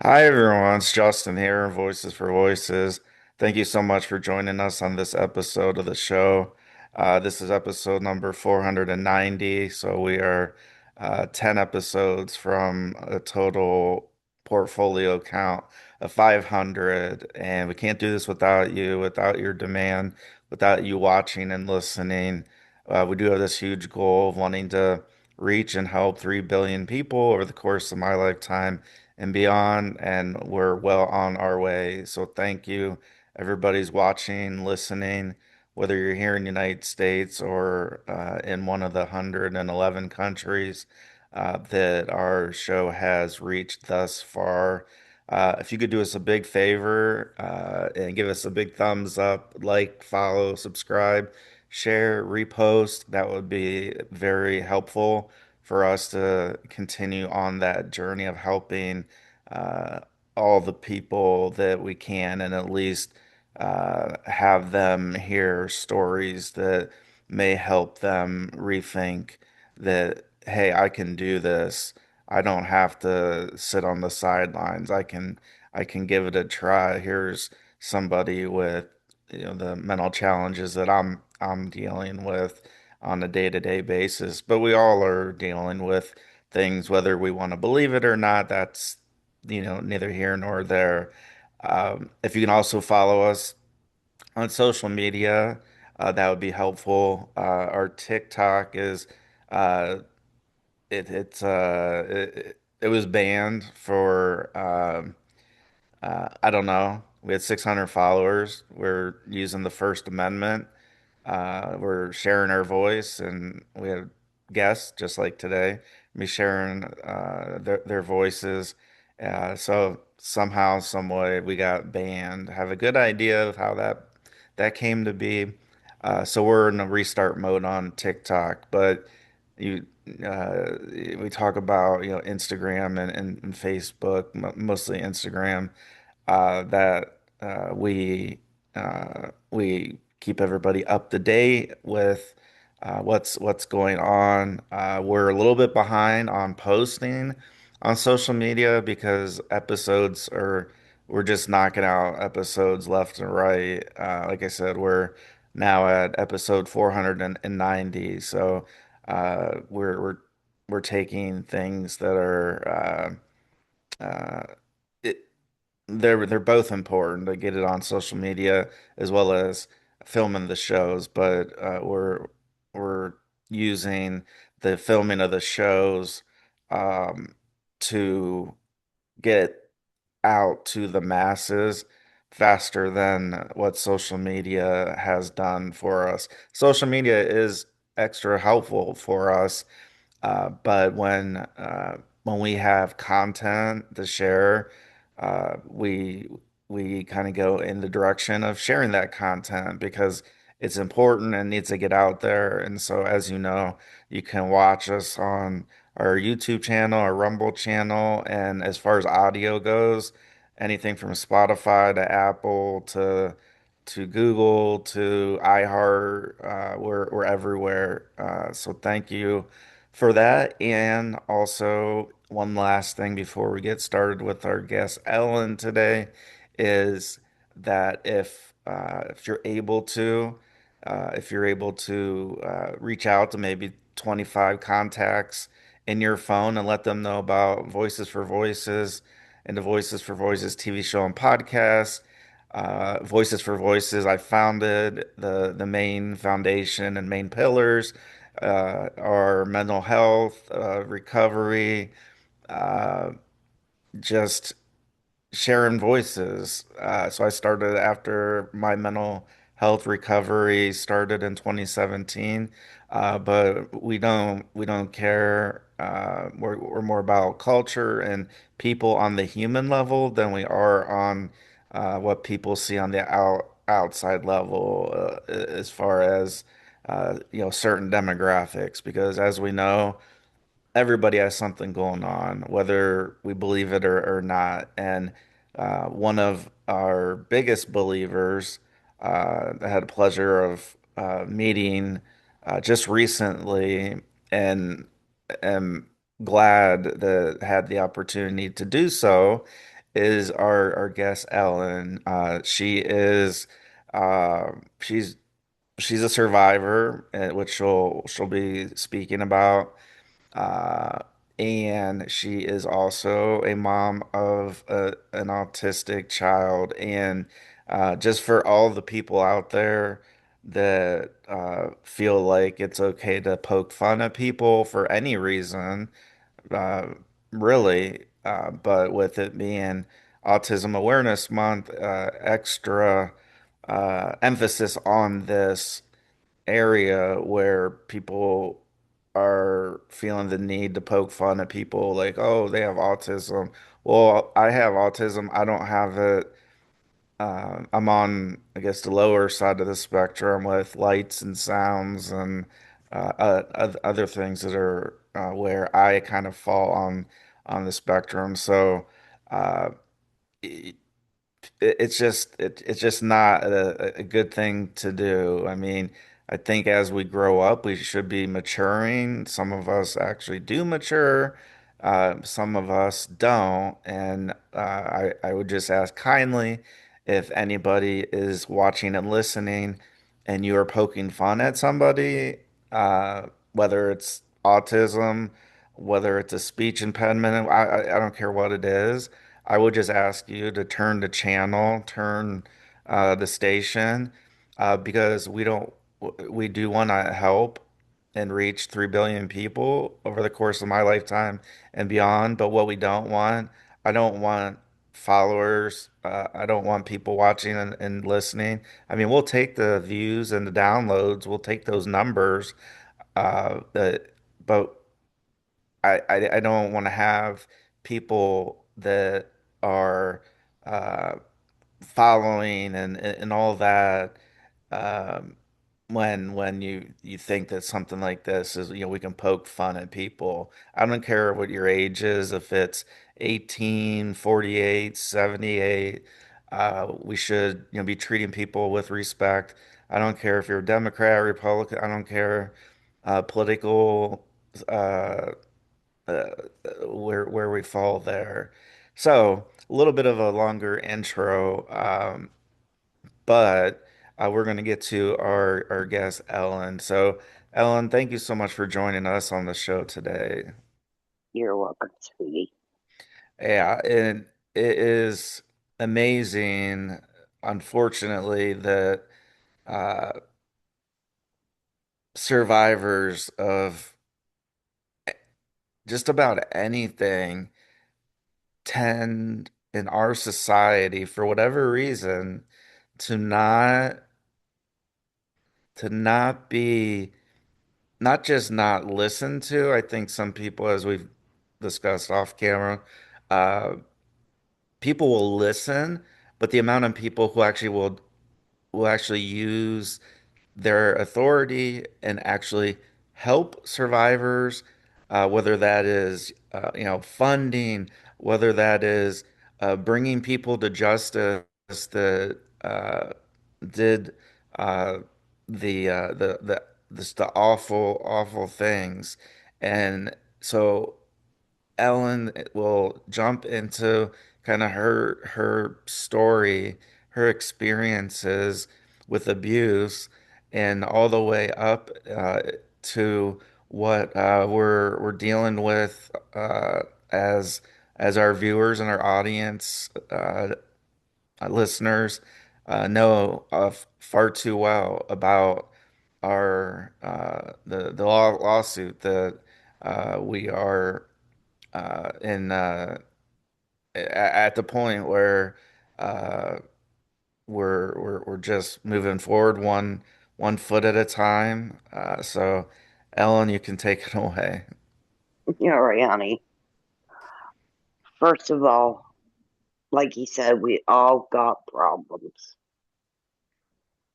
Hi everyone, it's Justin here, Voices for Voices. Thank you so much for joining us on this episode of the show. This is episode number 490, so we are 10 episodes from a total portfolio count of 500, and we can't do this without you, without your demand, without you watching and listening. We do have this huge goal of wanting to reach and help 3 billion people over the course of my lifetime and beyond, and we're well on our way. So thank you. Everybody's watching, listening, whether you're here in the United States or in one of the 111 countries that our show has reached thus far. If you could do us a big favor and give us a big thumbs up, like, follow, subscribe, share, repost, that would be very helpful for us to continue on that journey of helping uh, all the people that we can, and at least have them hear stories that may help them rethink that, hey, I can do this. I don't have to sit on the sidelines. I can give it a try. Here's somebody with the mental challenges that I'm dealing with on a day-to-day basis. But we all are dealing with things, whether we want to believe it or not. That's neither here nor there. If you can also follow us on social media, that would be helpful. Our TikTok is uh, it was banned for I don't know. We had 600 followers. We're using the First Amendment. We're sharing our voice, and we have guests just like today, be sharing their voices. So somehow, some way, we got banned. Have a good idea of how that came to be. So we're in a restart mode on TikTok, but you we talk about Instagram and Facebook, mostly Instagram, that we keep everybody up to date with what's going on. We're a little bit behind on posting on social media because we're just knocking out episodes left and right. Like I said, we're now at episode 490, so we're taking things that are it, they're both important to get it on social media as well as filming the shows, but we're using the filming of the shows um, to get out to the masses faster than what social media has done for us. Social media is extra helpful for us, but when we have content to share, we kind of go in the direction of sharing that content because it's important and needs to get out there. And so, as you know, you can watch us on our YouTube channel, our Rumble channel, and as far as audio goes, anything from Spotify to Apple to Google to iHeart, we're everywhere. So thank you for that. And also, one last thing before we get started with our guest Ellen today is that if you're able to reach out to maybe 25 contacts in your phone and let them know about Voices for Voices and the Voices for Voices TV show and podcast. Voices for Voices, I founded the main foundation and main pillars are mental health, recovery, uh, just sharing voices. So I started after my mental health recovery started in 2017. But we don't care. We're more about culture and people on the human level than we are on what people see on the outside level, as far as certain demographics. Because as we know, everybody has something going on, whether we believe it or not. And one of our biggest believers, I had the pleasure of meeting just recently, and am glad that had the opportunity to do so, is our guest Ellen. Uh, she's she's a survivor, which she'll be speaking about. Uh, and she is also a mom of an autistic child. And just for all the people out there that feel like it's okay to poke fun at people for any reason, uh, really, but with it being Autism Awareness Month, extra emphasis on this area where people are feeling the need to poke fun at people like, oh, they have autism. Well, I have autism. I don't have it. I'm on, I guess, the lower side of the spectrum with lights and sounds and other things that are where I kind of fall on the spectrum. So uh, it's just not a good thing to do. I mean, I think as we grow up, we should be maturing. Some of us actually do mature, some of us don't. And I would just ask kindly if anybody is watching and listening and you are poking fun at somebody, whether it's autism, whether it's a speech impediment, I don't care what it is. I would just ask you to turn the channel, turn the station, because we do want to help and reach 3 billion people over the course of my lifetime and beyond. But what we don't want, I don't want followers, I don't want people watching and listening. I mean, we'll take the views and the downloads, we'll take those numbers, uh, uh, but I don't want to have people that are uh, following and all that um, when you think that something like this is, we can poke fun at people. I don't care what your age is, if it's 18, 48, 78. We should, be treating people with respect. I don't care if you're a Democrat, Republican. I don't care political uh, uh, where we fall there. So a little bit of a longer intro, but we're going to get to our guest Ellen. So Ellen, thank you so much for joining us on the show today. You're welcome, sweetie. Yeah, and it is amazing, unfortunately, that uh, survivors of just about anything tend in our society, for whatever reason, to not be not just not listened to. I think some people, as we've discussed off camera, uh, people will listen, but the amount of people who actually will actually use their authority and actually help survivors, whether that is funding, whether that is bringing people to justice that did uh, the awful things, and so Ellen will jump into kind of her story, her experiences with abuse, and all the way up to what we're dealing with as our viewers and our audience listeners know far too well about our the lawsuit that we are in at the point where uh, we're just moving forward one foot at a time. So, Ellen, you can take it away. All right, honey. First of all, like you said, we all got problems.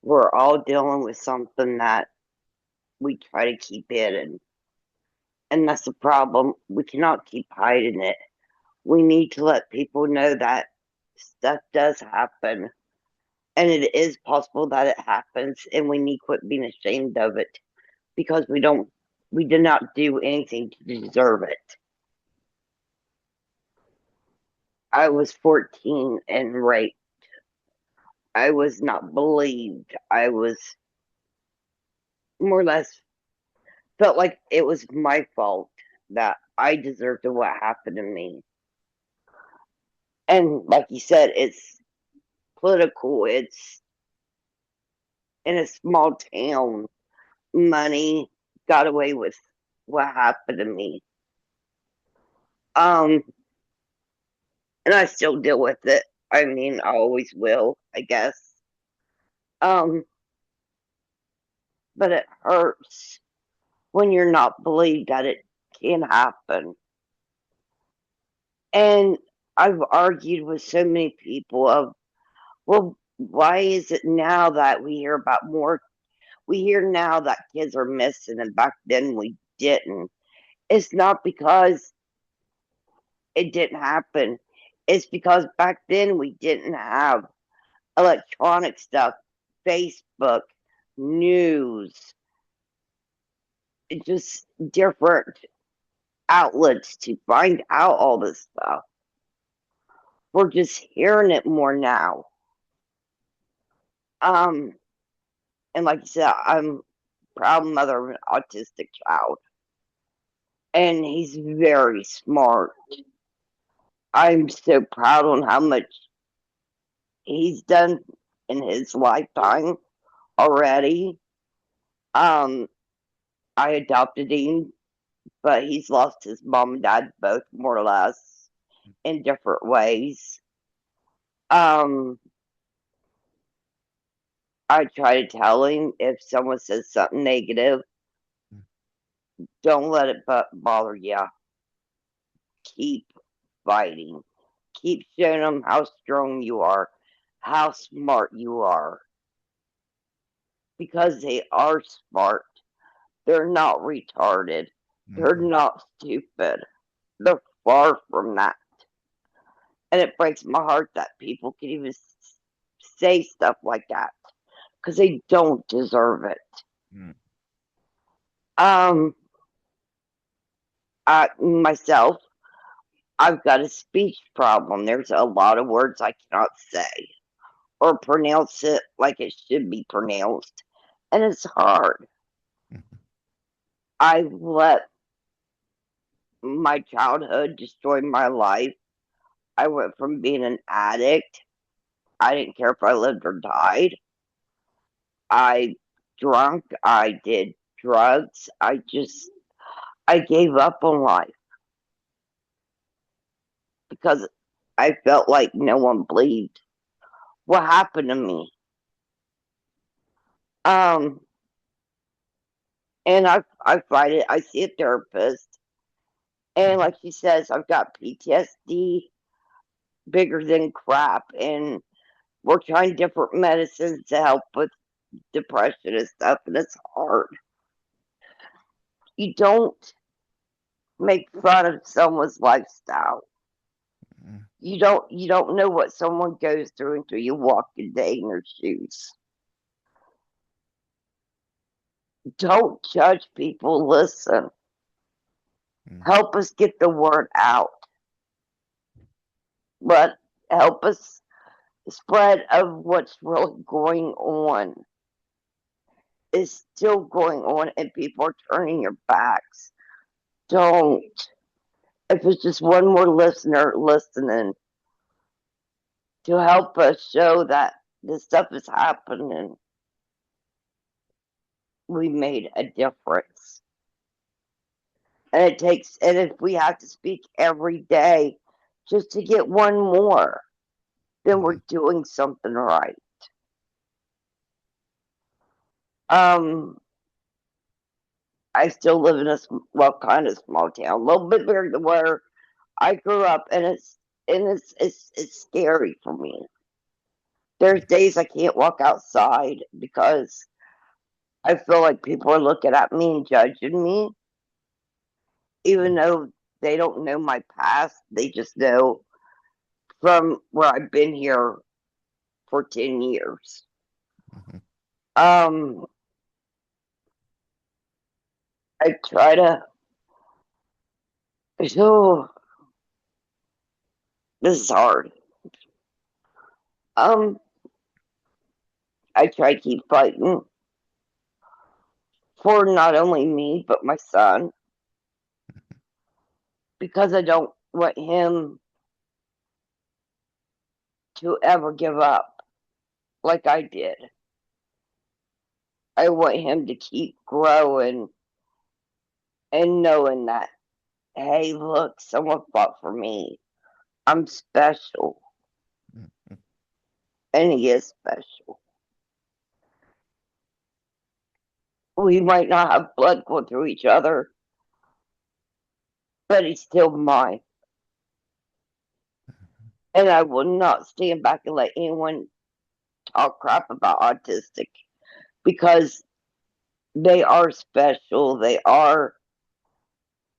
We're all dealing with something that we try to keep hidden. And that's the problem. We cannot keep hiding it. We need to let people know that stuff does happen. And it is possible that it happens. And we need to quit being ashamed of it because we did not do anything to deserve it. I was 14 and raped. I was not believed. I was more or less felt like it was my fault that I deserved what happened to me. And like you said, it's political. It's in a small town. Money got away with what happened to me. Um, and I still deal with it. I mean, I always will, I guess. Um, but it hurts when you're not believed that it can happen. And I've argued with so many people of, well, why is it now that we hear about more? We hear now that kids are missing, and back then we didn't. It's not because it didn't happen. It's because back then we didn't have electronic stuff, Facebook, news, just different outlets to find out all this stuff. We're just hearing it more now. Um, and like I said, I'm proud mother of an autistic child, and he's very smart. I'm so proud on how much he's done in his lifetime already. Um, I adopted him, but he's lost his mom and dad both more or less in different ways. Um, I try to tell him if someone says something negative, don't let it bother you. Keep fighting. Keep showing them how strong you are, how smart you are, because they are smart. They're not retarded. They're Mhm. not stupid. They're far from that. And it breaks my heart that people can even say stuff like that because they don't deserve it. Mhm. Myself, I've got a speech problem. There's a lot of words I cannot say or pronounce it like it should be pronounced. And it's hard. Mhm. I let my childhood destroy my life. I went from being an addict. I didn't care if I lived or died. I drunk. I did drugs. I gave up on life because I felt like no one believed what happened to me. Um, and I fight it. I see a therapist, and Mhm. like she says, I've got PTSD bigger than crap, and we're trying different medicines to help with depression and stuff, and it's hard. You don't make fun of someone's lifestyle. Mhm. You don't know what someone goes through until you walk a day in their shoes. Don't judge people. Listen. Mhm. Help us get the word out. But help us spread of what's really going on is still going on and people are turning your backs. Don't. If it's just one more listener listening to help us show that this stuff is happening, we made a difference. And if we have to speak every day just to get one more, then we're Mhm. doing something right. Um, I still live in a well, kind of small town, a little bit bigger than where I grew up, and it's scary for me. There's days I can't walk outside because I feel like people are looking at me and judging me, even though they don't know my past. They just know from where I've been here for 10 years. Mhm. Um, I try to. Oh, This is hard. Um, I try to keep fighting for not only me but my son because I don't want him to ever give up like I did. I want him to keep growing and knowing that, hey, look, someone fought for me. I'm special, and he is special. We might not have blood going through each other, but he's still mine. And I will not stand back and let anyone talk crap about autistic because they are special, they are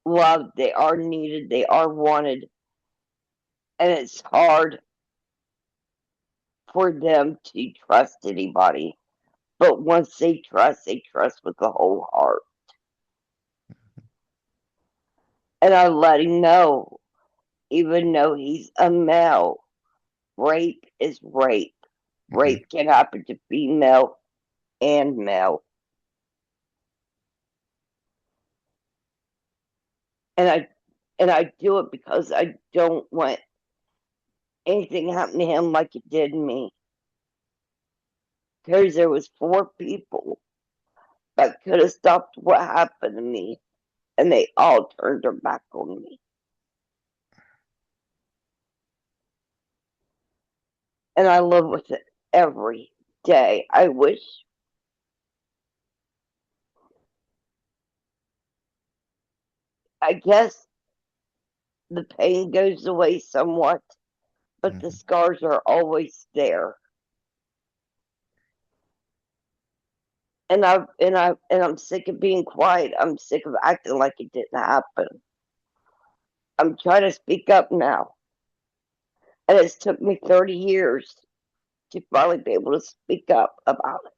loved, they are needed, they are wanted, and it's hard for them to trust anybody. But once they trust with the whole heart. And I let him know, even though he's a male, rape is rape. Mhm. Rape can happen to female and male. And I do it because I don't want anything happen to him like it did me. Because there was 4 people that could have stopped what happened to me, and they all turned their back on me. And I live with it every day. I guess the pain goes away somewhat, but the Mhm. scars are always there. And I'm sick of being quiet. I'm sick of acting like it didn't happen. I'm trying to speak up now. And it's took me 30 years to finally be able to speak up about it.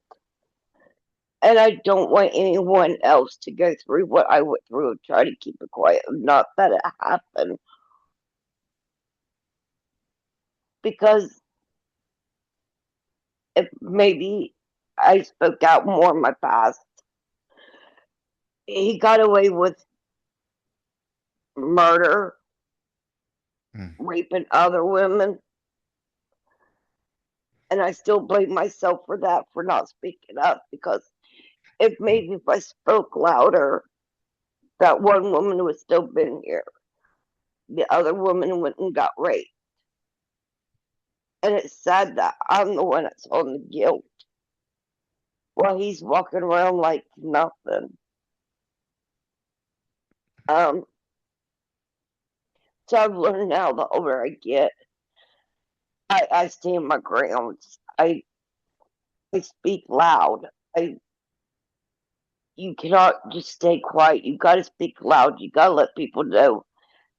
And I don't want anyone else to go through what I went through and try to keep it quiet. Not that it happened, because if maybe I spoke out more in my past, he got away with murder, Mhm. raping other women, and I still blame myself for that, for not speaking up, because if maybe if I spoke louder, that one woman would still been here. The other woman went and got raped. And it's sad that I'm the one that's on the guilt while he's walking around like nothing. Um, so I've learned now the older I get, I stand my grounds. I speak loud. I You cannot just stay quiet. You got to speak loud. You got to let people know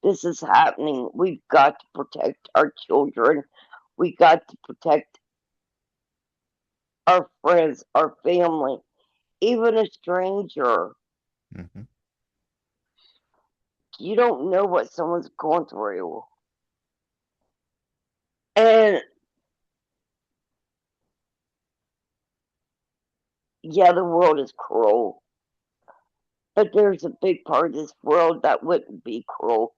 this is happening. We've got to protect our children. We got to protect our friends, our family, even a stranger. Mhm. You don't know what someone's going through. And yeah, the world is cruel, but there's a big part of this world that wouldn't be cruel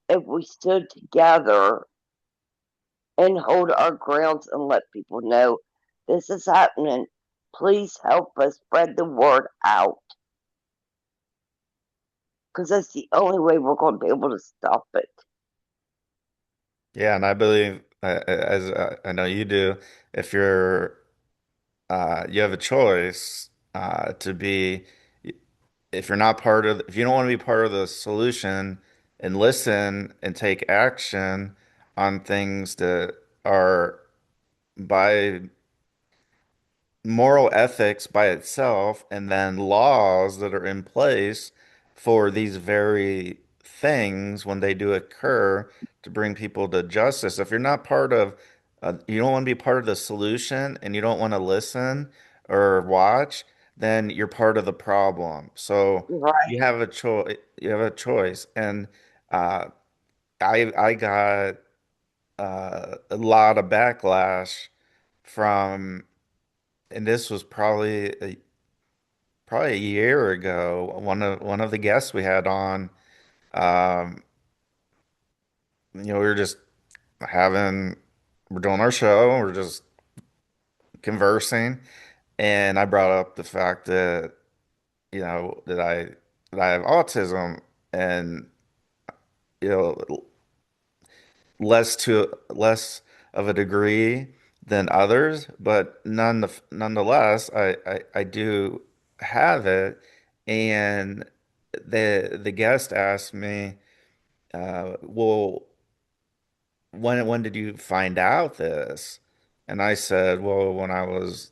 if we stood together and hold our grounds and let people know this is happening. Please help us spread the word out because that's the only way we're going to be able to stop it. Yeah, and I believe, as I know you do, if you have a choice to be, if you're not part of, if you don't want to be part of the solution and listen and take action on things that are by moral ethics by itself and then laws that are in place for these very things when they do occur to bring people to justice. If you're not part of, you don't want to be part of the solution and you don't want to listen or watch, then you're part of the problem. So you Right. have a choice. You have a choice, and uh, I got a lot of backlash from, and this was probably a year ago. One of the guests we had on, um, we were just having, we're doing our show, we're just conversing, and I brought up the fact that that I have autism, and you know less of a degree than others, but nonetheless, I do have it. And the guest asked me, well, when did you find out this? And I said, well, when I was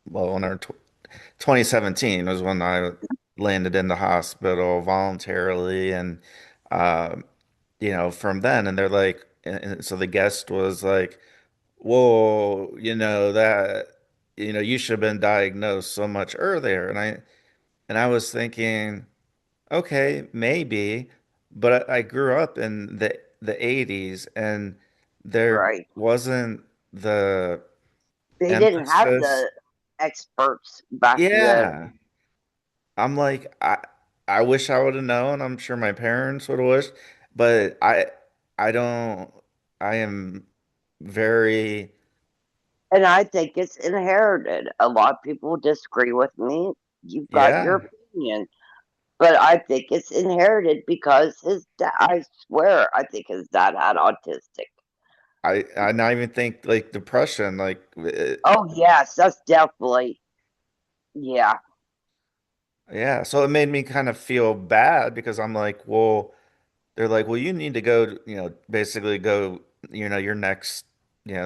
2017 was when I landed in the hospital voluntarily, and uh, from then. And they're like, and so the guest was like, whoa, you should have been diagnosed so much earlier. And I was thinking, okay, maybe, but I grew up in the 80s, and there Right. wasn't the They didn't have emphasis. the experts back then. Yeah. I'm like, I wish I would have known. I'm sure my parents would have wished, but I don't. I am very, And I think it's inherited. A lot of people disagree with me. You've got yeah. your opinion. But I think it's inherited because his dad, I swear, I think his dad had autistic. I not even think like depression, like Oh, yes, that's definitely, yeah, yeah. So it made me kind of feel bad because I'm like, well, they're like, well, you need to go, basically go, your next,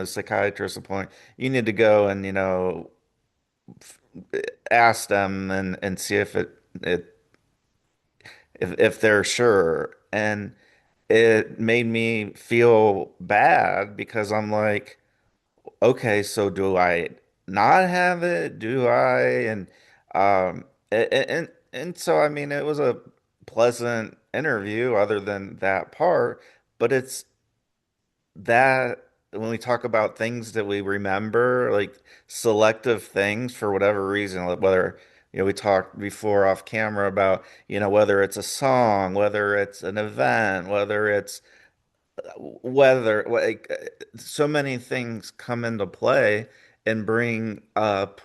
psychiatrist appointment. You need to go and ask them and see if they're sure. And it made me feel bad because I'm like, okay, so do I not have it? Do I? And so I mean, it was a pleasant interview other than that part, but it's that when we talk about things that we remember, like selective things for whatever reason, like whether, we talked before off camera about, whether it's a song, whether it's an event, whether it's weather, like so many things come into play and bring up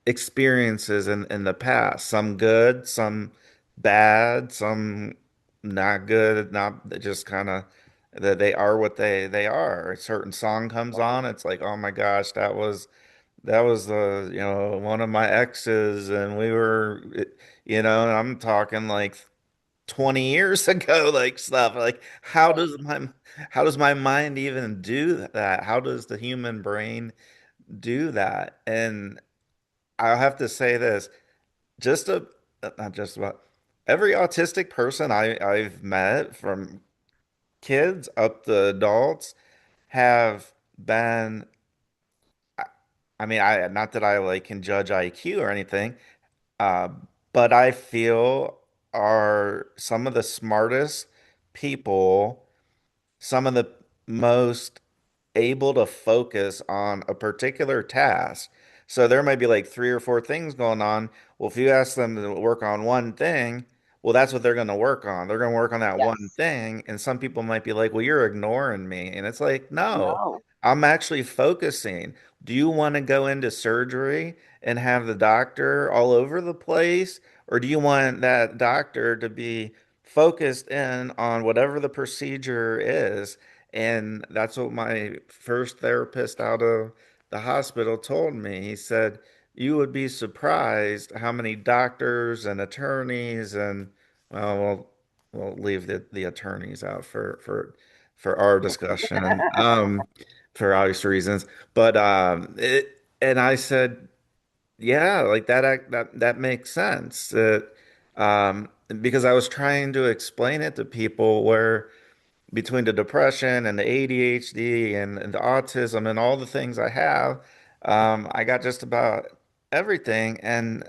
experiences in the past, some good, some bad, some not good, not just kind of that they are what they are. A certain song comes on, it's like, oh my gosh, that was the, one of my exes, and we were, and I'm talking like 20 years ago, like stuff. Like, how does my mind even do that? How does the human brain do that? And I'll have to say this, just a not just about every autistic person I've met, from kids up to adults, have been, I mean, I not that I like can judge IQ or anything, uh, but I feel are some of the smartest people, some of the most able to focus on a particular task. So there might be like three or four things going on. Well, if you ask them to work on one thing, well, that's what they're going to work on. They're going to work on that one yes, thing. And some people might be like, well, you're ignoring me. And it's like, no, no, I'm actually focusing. Do you want to go into surgery and have the doctor all over the place? Or do you want that doctor to be focused in on whatever the procedure is? And that's what my first therapist out of the hospital told me. He said, you would be surprised how many doctors and attorneys and, well, we'll leave the attorneys out for our discussion, for obvious reasons. But and I said, yeah, like that makes sense. Because I was trying to explain it to people where between the depression and the ADHD and the autism and all the things I have, I got just about everything. And,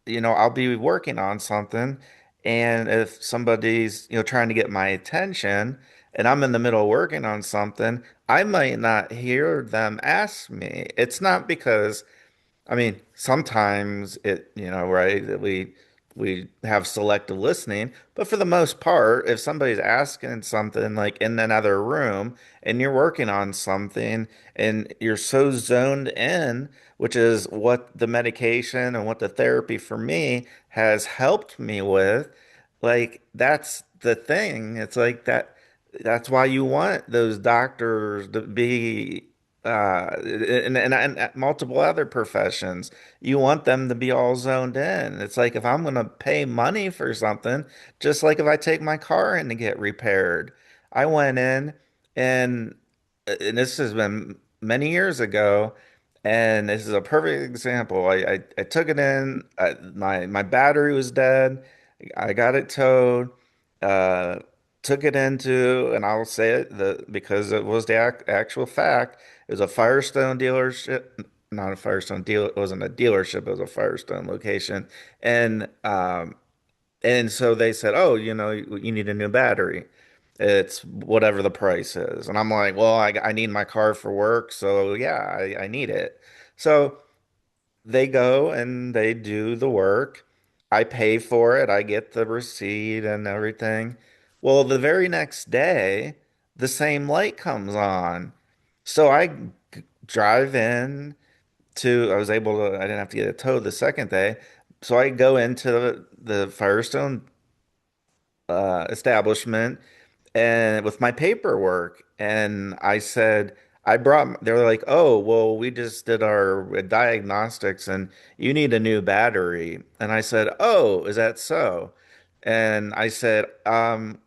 I'll be working on something. And if somebody's, trying to get my attention and I'm in the middle of working on something, I might not hear them ask me. It's not because I mean, sometimes it, right, that we have selective listening, but for the most part, if somebody's asking something like in another room and you're working on something and you're so zoned in, which is what the medication and what the therapy for me has helped me with, like that's the thing. It's like that's why you want those doctors to be and multiple other professions. You want them to be all zoned in. It's like if I'm going to pay money for something, just like if I take my car in to get repaired, I went in and and this has been many years ago, and this is a perfect example. I took it in. My battery was dead. I got it towed. Uh, Took it into, and I'll say it because it was the actual fact. It was a Firestone dealership, not a Firestone deal. It wasn't a dealership. It was a Firestone location, and and so they said, "Oh, you need a new battery. It's whatever the price is." And I'm like, "Well, I need my car for work, so yeah, I need it." So they go and they do the work. I pay for it. I get the receipt and everything. Well, the very next day, the same light comes on. So drive in I was able to, I didn't have to get it towed the second day. So I go into the Firestone establishment and with my paperwork. And I said, they were like, oh, well, we just did our diagnostics and you need a new battery. And I said, oh, is that so? And I said,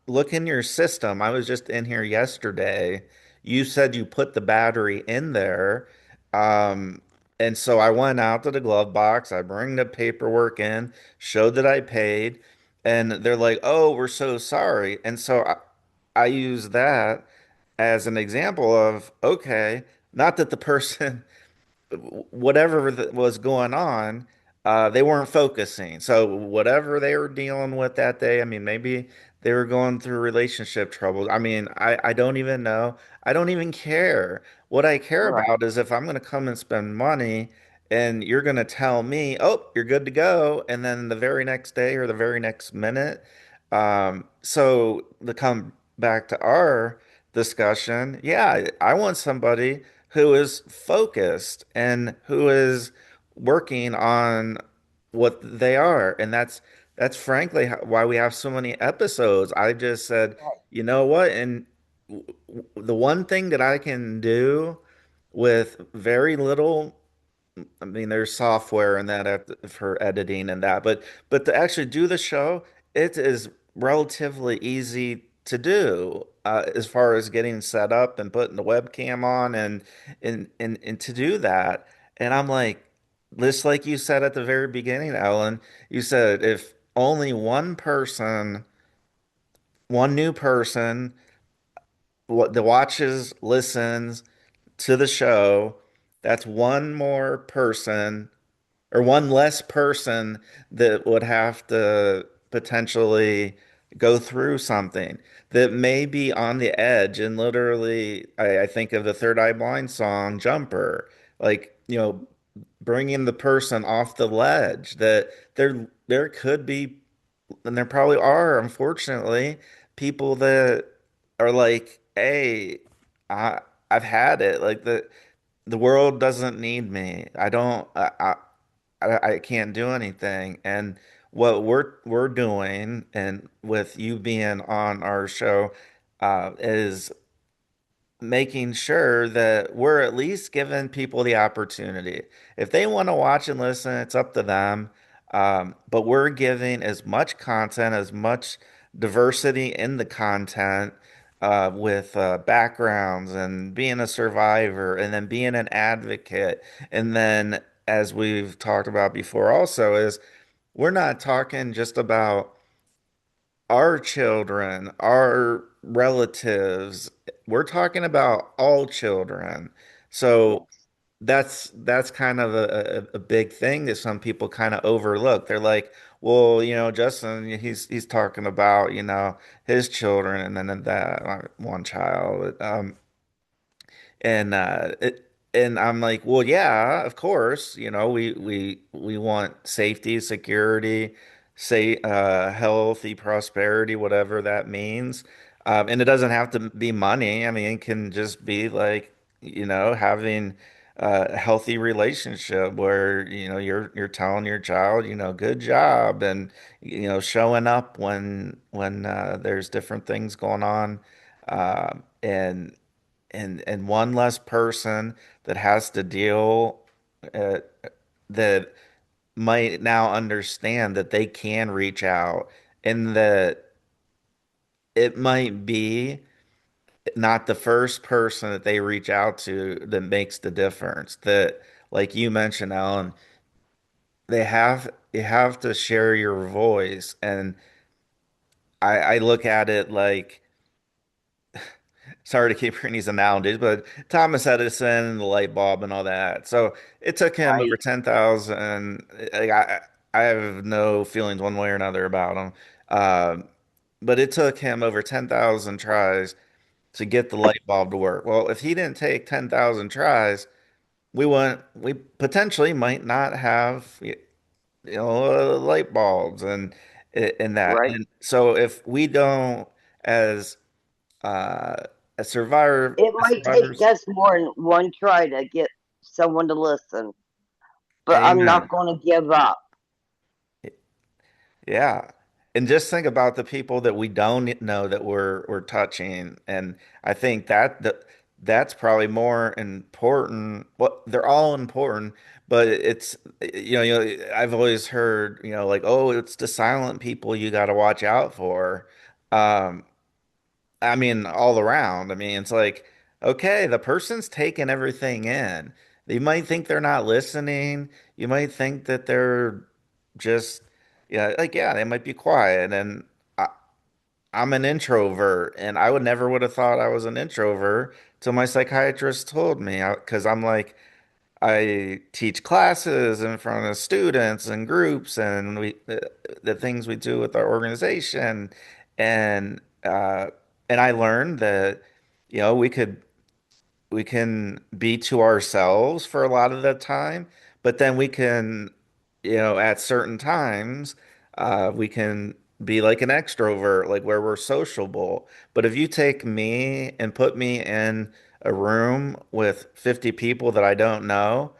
look in your system. I was just in here yesterday. You said you put the battery in there. Um, and so I went out to the glove box. I bring the paperwork in, showed that I paid. And they're like, "Oh, we're so sorry." And so I use that as an example of, okay, not that the person whatever was going on, they weren't focusing. So whatever they were dealing with that day, I mean, maybe they were going through relationship troubles. I mean, I don't even know. I don't even care. What I care Right. about is if I'm going to come and spend money and you're going to tell me, oh, you're good to go. And then the very next day or the very next minute. So to come back to our discussion, yeah, I want somebody who is focused and who is working on what they are. And that's frankly why we have so many episodes. I just said, Right. you know what? And the one thing that I can do with very little, I mean, there's software and that for editing and that, but to actually do the show, it is relatively easy to do as far as getting set up and putting the webcam on and to do that. And I'm like, just like you said at the very beginning, Ellen, you said if only one new person, what the watches, listens to the show, that's one more person or one less person that would have to potentially go through something that may be on the edge. And literally, I think of the Third Eye Blind song, Jumper, like, bringing the person off the ledge that there could be, and there probably are, unfortunately, people that are like, hey, I, I've had it. Like the world doesn't need me. I don't. I can't do anything. And what we're doing, and with you being on our show, is making sure that we're at least giving people the opportunity. If they want to watch and listen, it's up to them. But we're giving as much content, as much diversity in the content, with backgrounds and being a survivor and then being an advocate. And then, as we've talked about before, also, is we're not talking just about our children, our relatives. We're talking about all children. So Yes. that's kind of a big thing that some people kind of overlook. They're like, well, Justin, he's talking about, his children and then that one child. And I'm like, well, yeah, of course, we want safety, security, say healthy prosperity, whatever that means. And it doesn't have to be money. I mean, it can just be like, having a healthy relationship where, you're telling your child, good job, and showing up when there's different things going on. And one less person that has to deal uh, that might now understand that they can reach out, and that it might be not the first person that they reach out to that makes the difference. That, like you mentioned, Alan, you have to share your voice. And I look at it like, sorry to keep bringing these analogies, but Thomas Edison and the light bulb and all that. So it took him over Right, 10,000. Like, I have no feelings one way or another about him. But it took him over 10,000 tries to get the light bulb to work. Well, if he didn't take 10,000 tries, we potentially might not have, light bulbs and that. right. And so if we don't, as uh, It as might take survivors. us more than one try to get someone to listen, but I'm not Amen. going to give up. Yeah. And just think about the people that we don't know that we're touching. And I think that's probably more important. Well, they're all important, but it's I've always heard, like, oh, it's the silent people you got to watch out for. Um, I mean, all around. I mean, it's like, okay, the person's taking everything in. You might think they're not listening. You might think that they're just, yeah, they might be quiet. And I, I'm an introvert, and I would have thought I was an introvert till my psychiatrist told me, because I'm like, I teach classes in front of students and groups, and the things we do with our organization, and I learned that we can be to ourselves for a lot of the time, but then we can, at certain times, we can be like an extrovert, like where we're sociable. But if you take me and put me in a room with 50 people that I don't know,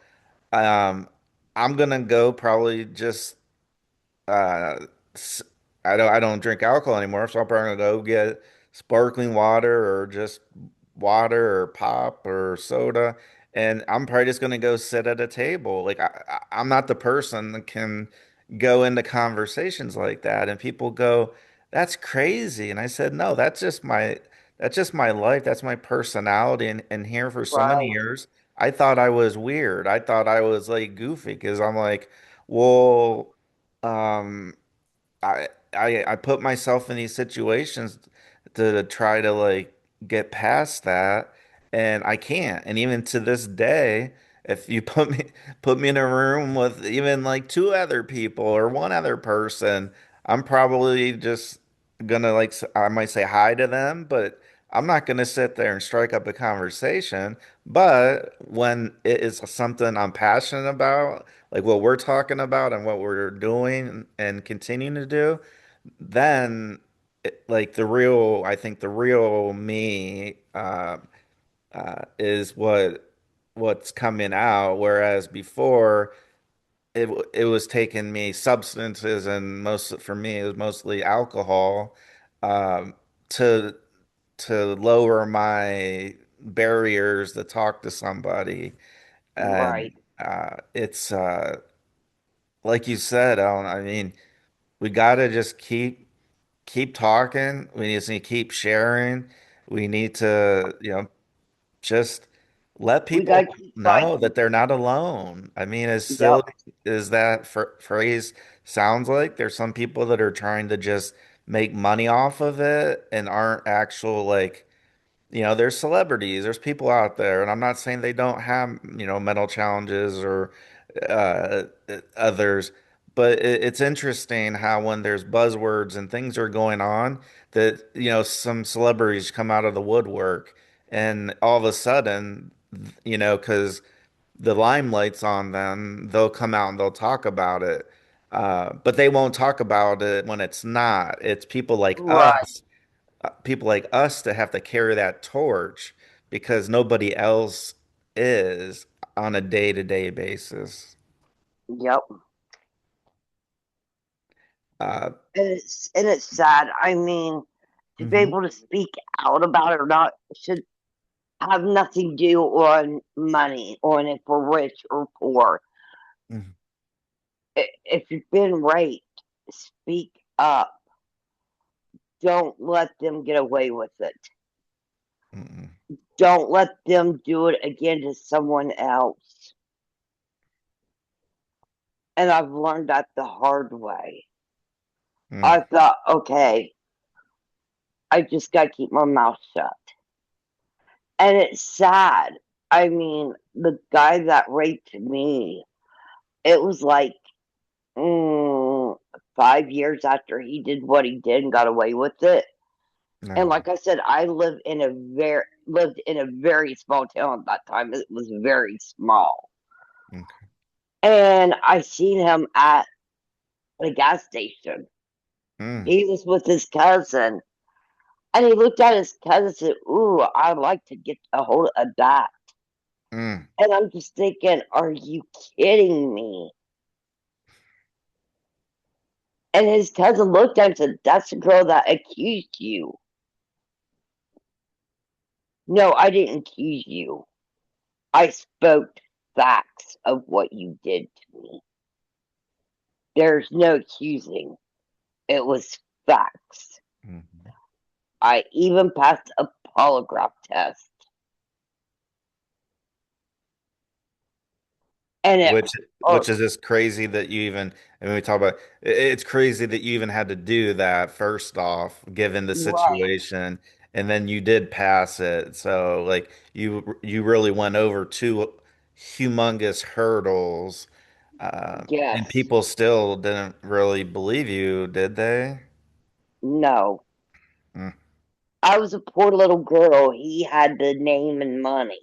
um, I'm gonna go probably just uh, s- I don't drink alcohol anymore, so I'm probably gonna go get sparkling water or just water or pop or soda, and I'm probably just gonna go sit at a table. Like, I'm not the person that can go into conversations like that, and people go, "That's crazy," and I said, "No, that's just my life. That's my personality." And here for so many Right. years, I thought I was weird. I thought I was like goofy because I'm like, well. Um, I put myself in these situations to try to like get past that, and I can't. And even to this day, if you put me in a room with even like two other people or one other person, I'm probably just gonna like I might say hi to them, but I'm not gonna sit there and strike up a conversation. But when it is something I'm passionate about, like what we're talking about and what we're doing and continuing to do, then like I think the real me is what's coming out. Whereas before, it was taking me substances, and most for me it was mostly alcohol, um, to lower my barriers to talk to somebody. And Right. it's like you said, Ellen, I mean, we gotta just keep talking. We just need to keep sharing. We need to, just let We got people to keep know fighting. that they're not alone. I mean, as silly Yep. as that phrase sounds like, there's some people that are trying to just make money off of it and aren't actual like, there's celebrities, there's people out there, and I'm not saying they don't have, mental challenges or others, but it's interesting how when there's buzzwords and things are going on that, some celebrities come out of the woodwork and all of a sudden, because the limelight's on them, they'll come out and they'll talk about it. But they won't talk about it when it's not. It's Right. people like us that have to carry that torch because nobody else is on a day-to-day basis. Yep. Uh, And it's sad. I mean, to be mhm, able to speak out about it or not should have nothing to do on money, on if we're rich or poor. mhm, If you've been raped, speak up. Don't let them get away with it. mhm, Don't let them do it again to someone else. And I've learned that the hard way. mhm, I thought, okay, I just got to keep my mouth shut. And it's sad. I mean, the guy that raped me, it was like mm, 5 years after he did what he did and got away with it. And no, like I said, I lived in a very small town at that time. It was very small. okay, And I seen him at the gas station. mm, He was with his cousin. And he looked at his cousin and said, "Ooh, I'd like to get a hold of that." mm, And I'm just thinking, are you kidding me? And his cousin looked at him and said, "That's the girl that accused you." No, I didn't accuse you. I spoke facts of what you did to me. There's no accusing. It was facts. mhm. I even passed a polygraph test. And it Which hurt. which is just crazy that you even, and we talk about it's crazy that you even had to do that first off, given the Right. situation, and then you did pass it. So like you really went over two humongous hurdles, and Yes. people still didn't really believe you, did they? No. Mm, I was a poor little girl. He had the name and money.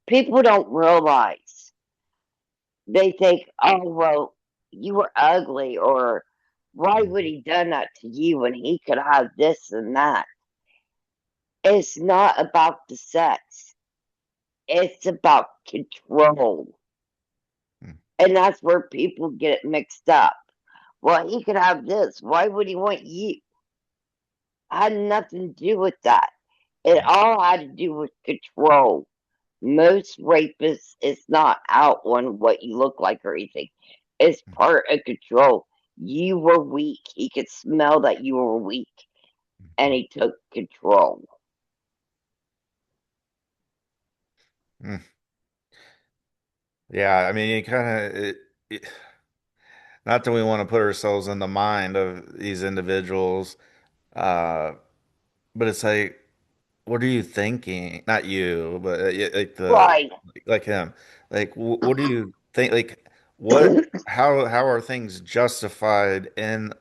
People don't realize. They think, oh, well, you were ugly, or why would mm, he done that to you when he could have this and that? It's not about the sex. It's about control. mm, And that's where people get it mixed up. Well, he could have this. Why would he want you? Had nothing to do with that. It mm, all had to do with control. Most rapists, it's not out on what you look like or anything. It's part of control. You were weak. He could smell that you were weak, and mm, he took control. mm. Yeah, I mean, you kind of, not that we want to put ourselves in the mind of these individuals, uh, but it's like, what are you thinking? Not you, but like Right. like him. Like, what do you think? Like, what? How are things justified in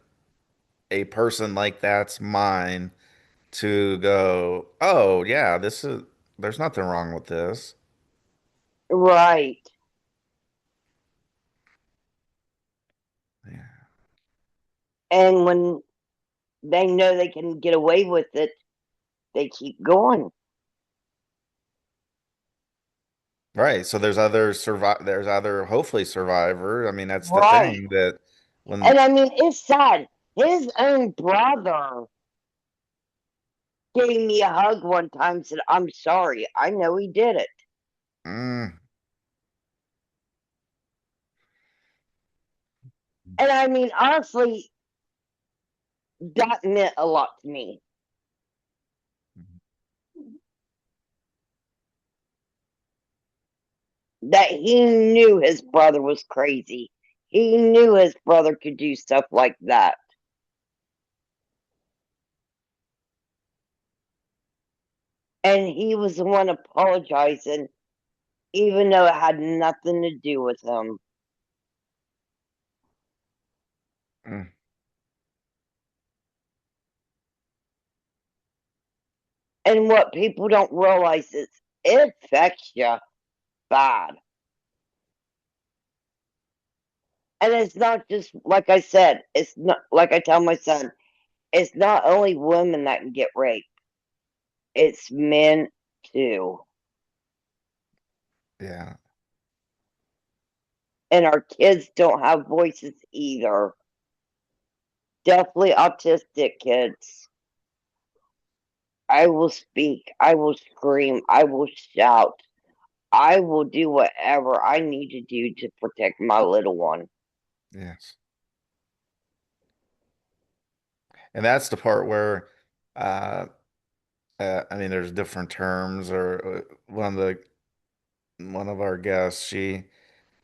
a person like that's mind to go, oh yeah, there's nothing wrong with this. Right. Yeah. And when they know they can get away with it, they keep going. Right. So there's other hopefully survivor. I mean, that's the Right. thing that when And I mean, it's sad. His own brother gave me a hug one time and said, "I'm sorry. I know he did it." mm, And I mean, honestly, that meant a lot to me. That he knew his brother was crazy. He knew his brother could do stuff like that. And he was the one apologizing, even though it had nothing to do with him. Mm, And what people don't realize is it affects you bad. And it's not just, like I said, it's not, like I tell my son, it's not only women that can get raped, it's men too. yeah. And our kids don't have voices either. Definitely autistic kids. I will speak, I will scream, I will shout, I will do whatever I need to do to protect my little one. Yes. And that's the part where, uh, I mean, there's different terms. Or one of our guests, she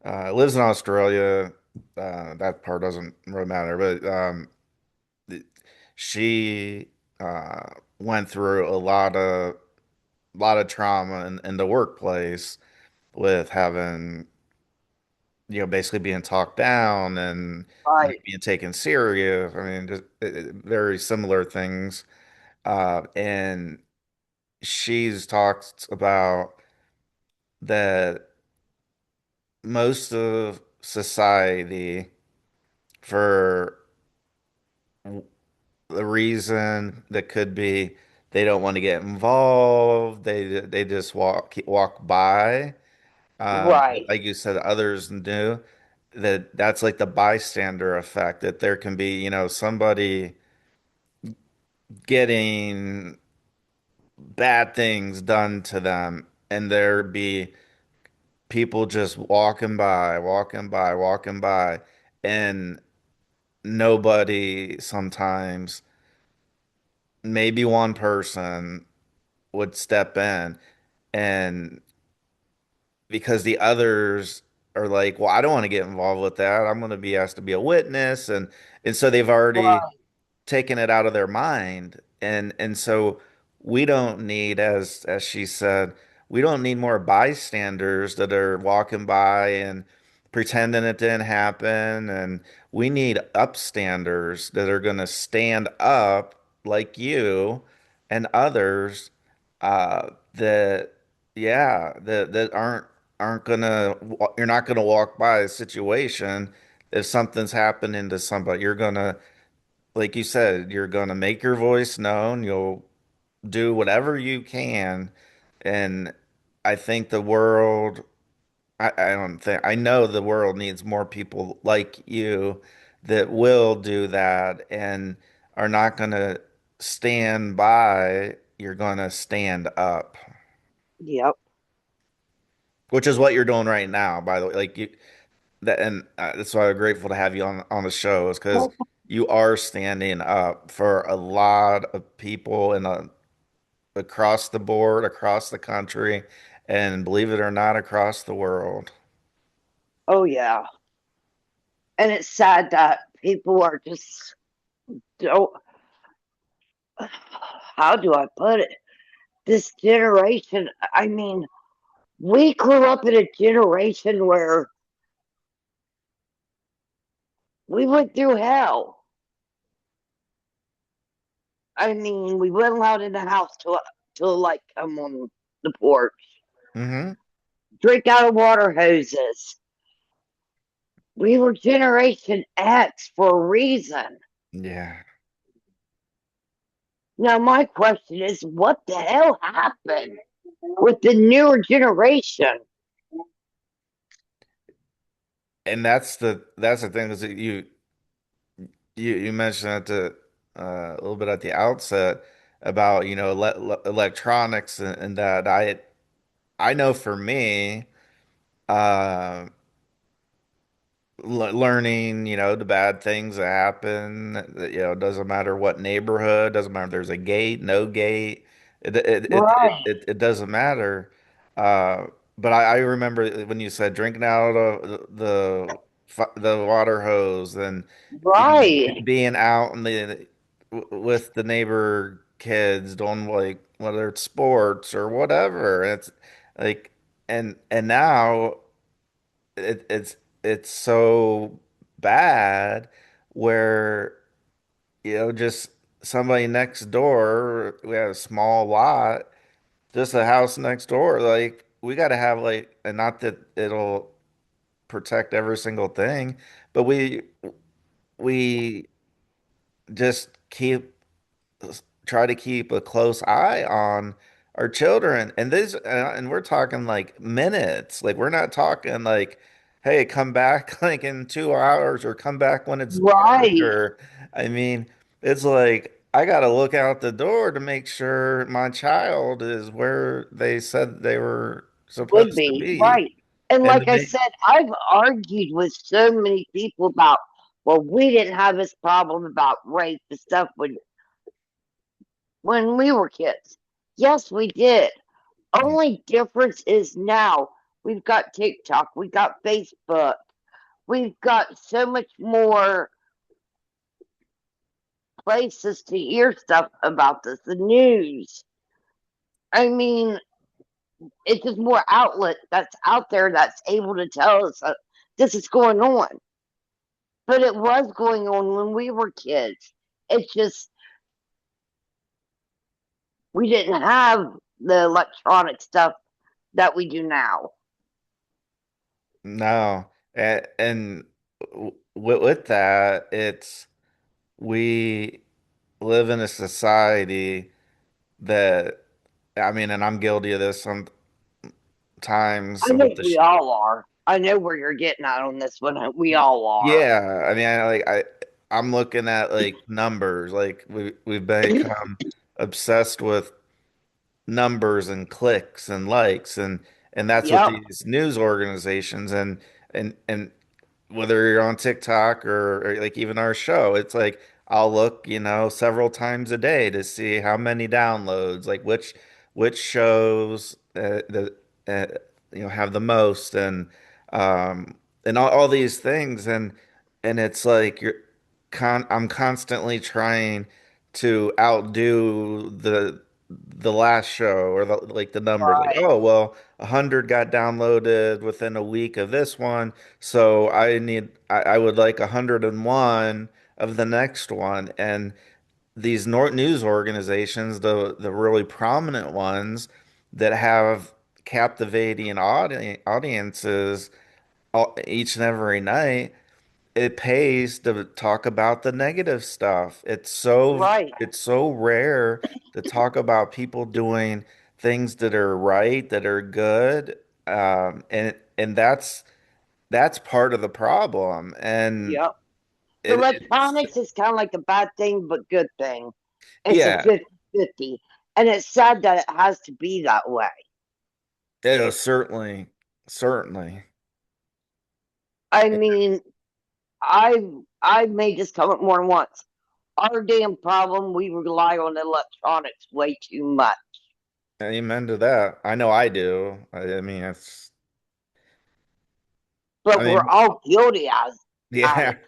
lives in Australia. That part doesn't really matter, but th- she went through a lot of trauma in the workplace with having, basically being talked down and not Right, being taken serious. I mean, just very similar things. And she's talked about that most of society, for the reason that could be they don't want to get involved, they just walk by. right, Like you said, others do that's like the bystander effect, that there can be, somebody getting bad things done to them, and there be people just walking by, walking by, walking by, and nobody, sometimes maybe one person would step in, and because the others are like, well, I don't want to get involved with that. I'm going to be asked to be a witness, and so they've already right. taken it out of their mind. And so we don't need, as she said, we don't need more bystanders that are walking by and pretending it didn't happen. And we need upstanders that are going to stand up like you and others, that, yeah, that aren't gonna, you're not gonna walk by a situation if something's happening to somebody. You're gonna, like you said, you're gonna make your voice known. You'll do whatever you can. And I think the world, I don't think, I know the world needs more people like you that will do that and are not gonna stand by. You're gonna stand up, Yep. which is what you're doing right now, by the way. Like, and that's why I'm grateful to have you on the show, is because you are standing up for a lot of people across the board, across the country, and believe it or not, across the world. Oh, yeah. And it's sad that people are just don't. How do I put it? This generation, I mean, we grew up in a generation where we went through hell. I mean, we weren't allowed in the house till like come on the porch, Hmm. drink out of water hoses. We were Generation X for a reason. Yeah. Now, my question is, what the hell happened with the newer generation? And that's the thing, is that you mentioned at a little bit at the outset about, electronics, and that I know for me, uh, learning, the bad things that happen, it doesn't matter what neighborhood, doesn't matter if there's a gate, no gate, Right, it doesn't matter. Uh, but I remember when you said drinking out of the water hose, and right, being out with the neighbor kids doing, like, whether it's sports or whatever. It's like, and now it's so bad, where, just somebody next door, we have a small lot, just a house next door. Like, we got to have, like, and not that it'll protect every single thing, but we just try to keep a close eye on our children. And we're talking like minutes. Like, we're not talking like, hey, come back like in 2 hours, or come back when it's dark. Right. Or, I mean, it's like I got to look out the door to make sure my child is where they said they were Would supposed to be. be. Right. And And to like I make, said, I've argued with so many people about, well, we didn't have this problem about rape and stuff when we were kids. Yes, we did. Only difference is now we've got TikTok, we've got Facebook, we've got so much more places to hear stuff about this, the news. I mean, it's just more outlet that's out there that's able to tell us this is going on. But it was going on when we were kids. It's just we didn't have the electronic stuff that we do now. no. And with that, we live in a society that, I mean, and I'm guilty of this sometimes I with think we all are. I know where you're getting at on this one. We all are. yeah, I mean, I'm looking at like numbers. Like, we've become obsessed with numbers and clicks and likes, and that's what Yep. these news organizations and whether you're on TikTok or like even our show, it's like I'll look, several times a day to see how many downloads, like which shows uh, have the most, and all these things, and it's like I'm constantly trying to outdo the last show, or the numbers, like, Right. oh well, 100 got downloaded within a week of this one, so I would like 101 of the next one. And these news organizations, the really prominent ones that have captivating audiences each and every night, it pays to talk about the negative stuff. Right. It's so rare to talk about people doing things that are right, that are good. And that's part of the problem. And Yep. The it's electronics is kind of like a bad thing, but good thing. It's a yeah, 50-50. And it's sad that it has to be that way. it is certainly. I mean, I I made this comment more than once. Our damn problem, we rely on electronics way too much. Amen to that. I know I do. I mean, I But we're mean, all guilty as at yeah, it.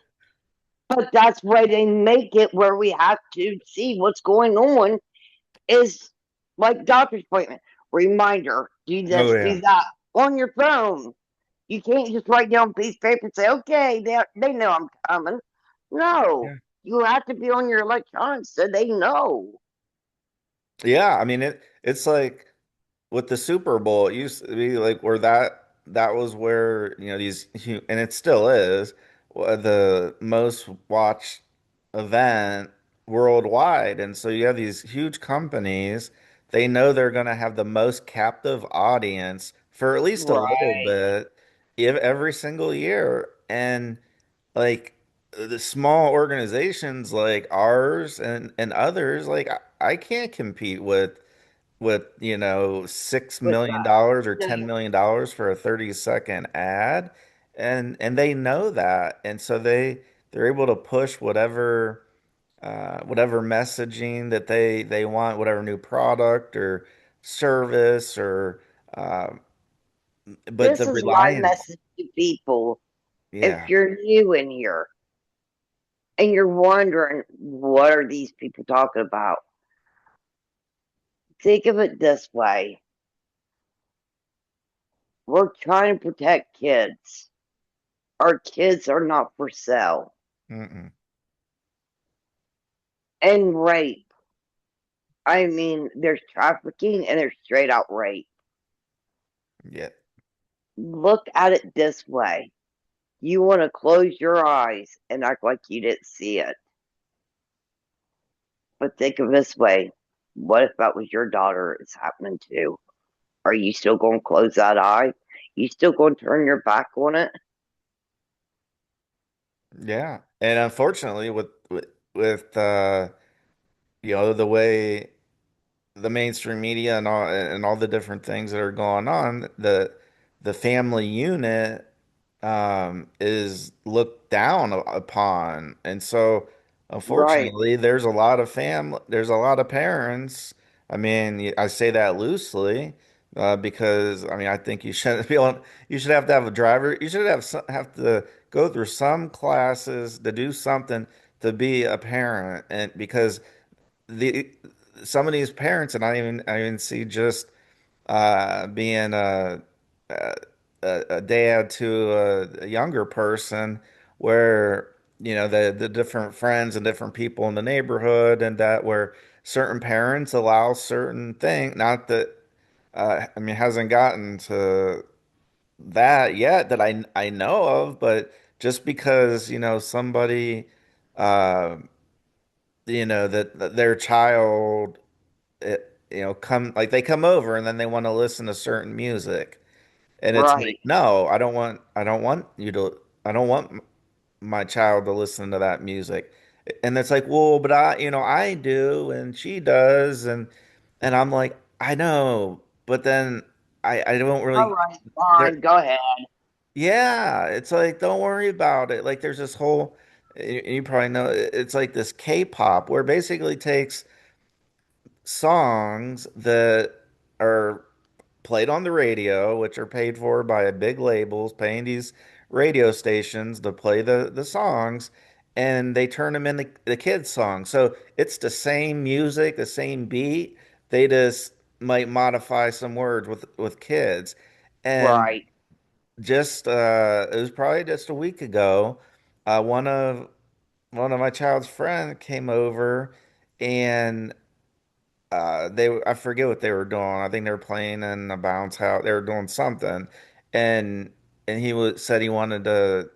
But that's why they make it where we have to see what's going on is like doctor's appointment. Reminder, do oh this, yeah, do that on your phone. You can't just write down a piece of paper and say, okay, they know I'm coming. No, yeah. you have to be on your electronics so they know. Yeah, I mean, it's like with the Super Bowl, it used to be like where that was where, and it still is, the most watched event worldwide. And so you have these huge companies, they know they're going to have the most captive audience for at least a little Right. bit, if every single year. And like the small organizations like ours and others, like I can't compete with With $6 million or that. $10 million for a 30-second ad, and they know that, and so they're able to push whatever messaging that they want, whatever new product or service, or uh, but This the is my reliance, message to people. If yeah. you're new in here and you're wondering, what are these people talking about? Think of it this way. We're trying to protect kids. Our kids are not for sale. Mm-mm. And rape. I mean, there's trafficking and there's straight out rape. Yeah. Look at it this way. You want to close your eyes and act like you didn't see it. But think of it this way. What if that was your daughter it's happening to? Are you still going to close that eye? You still going to turn your back on it? Yeah. And unfortunately with the way the mainstream media and all the different things that are going on, the family unit is looked down upon, and so Right, unfortunately, there's a lot of parents. I mean, I say that loosely because I mean I think you shouldn't be on. You should have to have a driver. You should have to go through some classes to do something to be a parent, and because the some of these parents, and I even see just being a a dad to a younger person, where the different friends and different people in the neighborhood, and that where certain parents allow certain thing. Not that I mean, it hasn't gotten to that yet that I know of, but just because somebody uh, that their child come like they come over and then they want to listen to certain music, and it's like, right, no, I don't want you to I don't want my child to listen to that music. And it's like, well, but I do and she does, and I'm like, I know, but then I don't all really right, there. fine, go ahead. Yeah, it's like, don't worry about it. Like there's this whole you probably know, it's like this K-pop where it basically takes songs that are played on the radio, which are paid for by big labels, paying these radio stations to play the songs, and they turn them into the kids' songs. So it's the same music, the same beat. They just might modify some words with kids. And Right, just it was probably just a week ago, one of my child's friend came over, and I forget what they were doing. I think they were playing in a bounce house. They were doing something, and said he wanted to,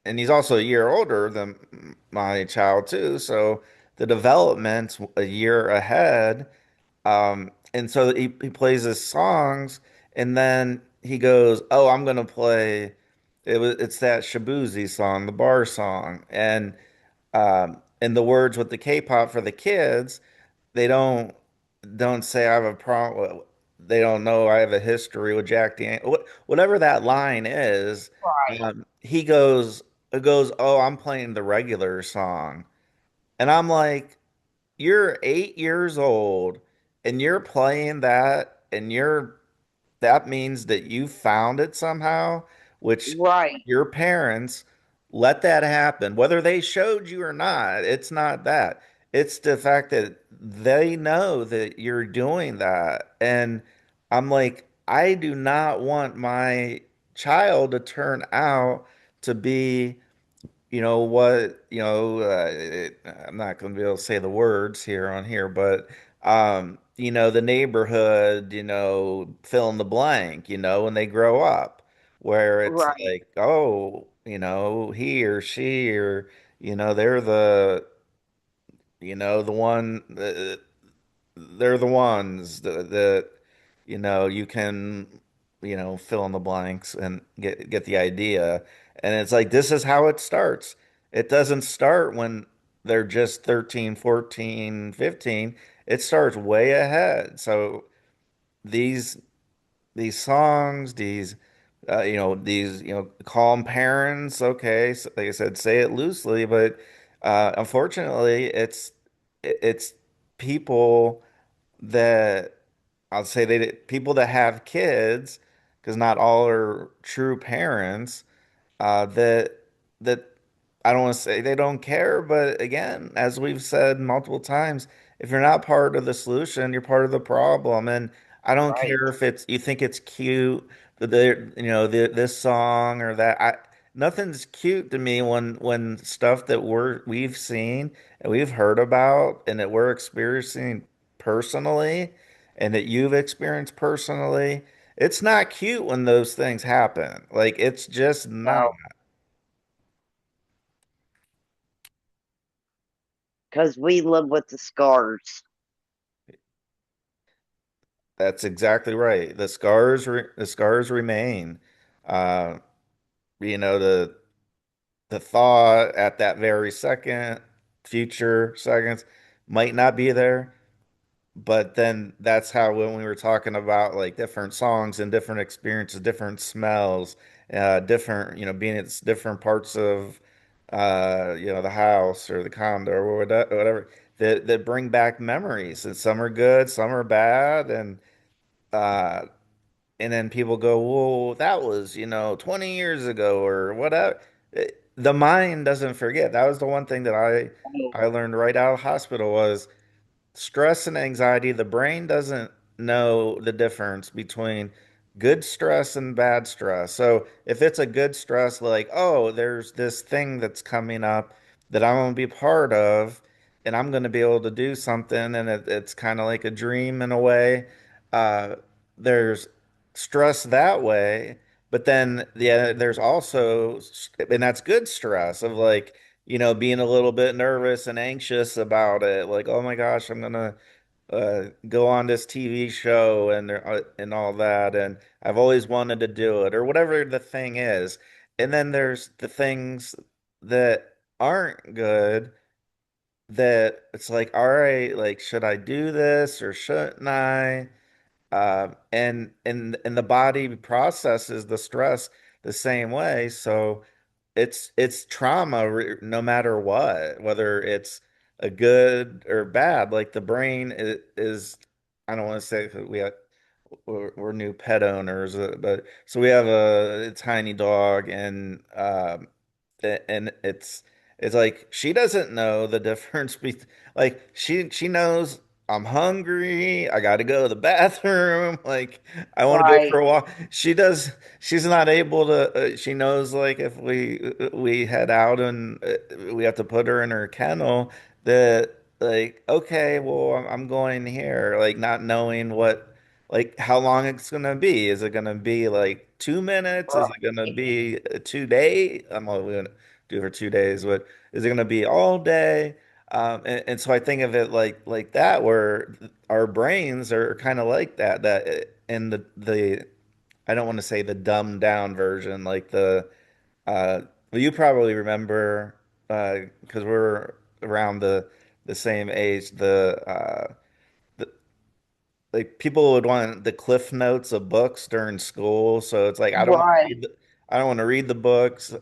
and he's also a year older than my child too. So the development's a year ahead. And so he plays his songs, and then he goes, "Oh, I'm gonna play." It's that Shabuzi song, the bar song, and the words with the K-pop for the kids, they don't say I have a problem. They don't know I have a history with Jack Dan. Whatever that line is, right, he goes, "Oh, I'm playing the regular song," and I'm like, "You're 8 years old, and you're playing that, and that means that you found it somehow, which right, your parents let that happen, whether they showed you or not. It's not that. It's the fact that they know that you're doing that." And I'm like, I do not want my child to turn out to be I'm not going to be able to say the words here on here, but the neighborhood, fill in the blank, when they grow up, where it's right, like, oh, he or she, or they're the one, they're the ones that you can fill in the blanks and get the idea. And it's like, this is how it starts. It doesn't start when they're just 13, 14, 15. It starts way ahead. So these these songs, these calm parents, okay, so like I said, say it loosely, but unfortunately it's people that I'll say people that have kids, because not all are true parents, that I don't want to say they don't care, but again, as we've said multiple times, if you're not part of the solution, you're part of the problem. And I don't right. care if it's you think it's cute that this song or that. nothing's cute to me when stuff that we've seen and we've heard about and that we're experiencing personally and that you've experienced personally. It's not cute when those things happen. Like it's just not. No, because we live with the scars. That's exactly right. The scars remain. Uh, the thought at that very second, future seconds might not be there. But then that's how when we were talking about like different songs and different experiences, different smells, different, being at different parts of, the house or the condo or whatever, that bring back memories. And some are good, some are bad, uh, and then people go, "Whoa, that was, 20 years ago or whatever." The mind doesn't forget. That was the one thing that I learned right out of hospital was stress and anxiety, the brain doesn't know the difference between good stress and bad stress. So if it's a good stress, like, oh, there's this thing that's coming up that I'm going to be part of, and I'm going to be able to do something, and it's kind of like a dream in a way. Uh, there's stress that way, but then yeah, there's also, and that's good stress of like, being a little bit nervous and anxious about it. Like, oh my gosh, I'm gonna go on this TV show and all that, and I've always wanted to do it, or whatever the thing is. And then there's the things that aren't good that it's like, all right, like, should I do this or shouldn't I? And the body processes the stress the same way. So it's trauma no matter what, whether it's a good or bad. Like the brain is I don't want to say that we're new pet owners, but so we have a tiny dog, and it's like she doesn't know the difference between like she knows I'm hungry, I got to go to the bathroom, like I want to go for Right. a walk. She's not able to she knows like if we head out and we have to put her in her kennel that like okay, well I'm going here, like not knowing what like how long it's gonna be. Is it gonna be like 2 minutes? Is it gonna Right. be a 2 day? I'm only gonna do it for 2 days, but is it gonna be all day? And so I think of it like that, where our brains are kind of like that. That and the I don't want to say the dumbed down version, like uh, well, you probably remember because we're around the same age. The like people would want the cliff notes of books during school, so it's like Right. I don't want to read the books,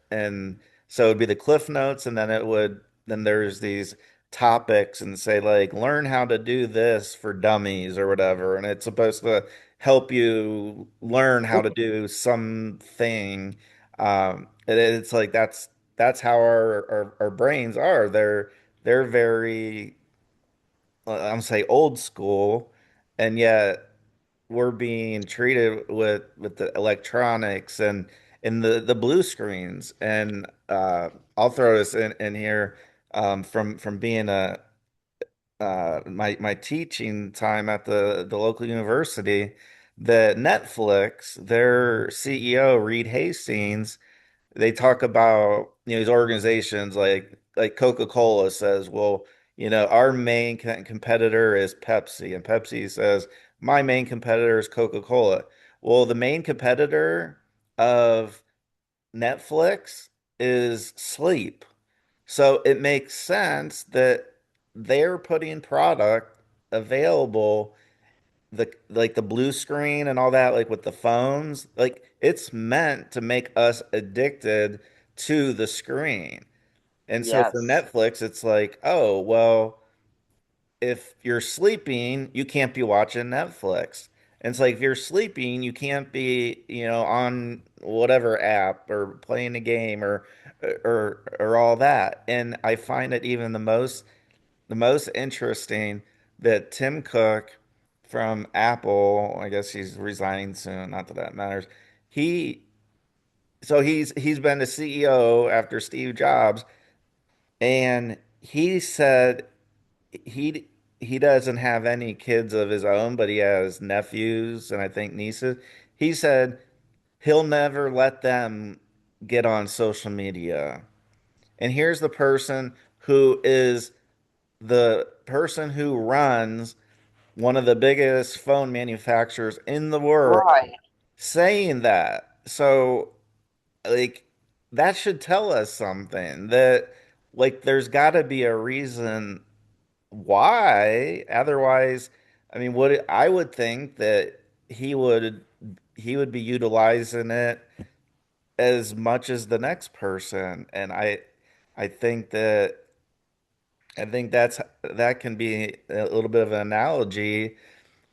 and so it'd be the cliff notes, and then there's these topics and say like learn how to do this for dummies or whatever, and it's supposed to help you learn how to do something. And it's like that's how our brains are. They're very I'm gonna say old school, and yet we're being treated with the electronics and the blue screens. And I'll throw this in here from being a my teaching time at the local university. That Netflix, their CEO Reed Hastings, they talk about these organizations like Coca-Cola says, well, our main competitor is Pepsi, and Pepsi says my main competitor is Coca-Cola. Well, the main competitor of Netflix is sleep. So it makes sense that they're putting product available, the blue screen and all that, like with the phones, like it's meant to make us addicted to the screen. And so for Yes. Netflix, it's like, oh, well, if you're sleeping, you can't be watching Netflix. And it's like if you're sleeping, you can't be, on whatever app or playing a game or all that. And I find it even the most interesting that Tim Cook from Apple, I guess he's resigning soon, not that that matters. He so he's been a CEO after Steve Jobs, and he said he doesn't have any kids of his own, but he has nephews and I think nieces. He said he'll never let them get on social media. And here's the person who is the person who runs one of the biggest phone manufacturers in the world Right. saying that. So, like, that should tell us something that, like, there's got to be a reason why. Otherwise, I mean, would I would think that he would he would be utilizing it as much as the next person, and I think that I think that can be a little bit of an analogy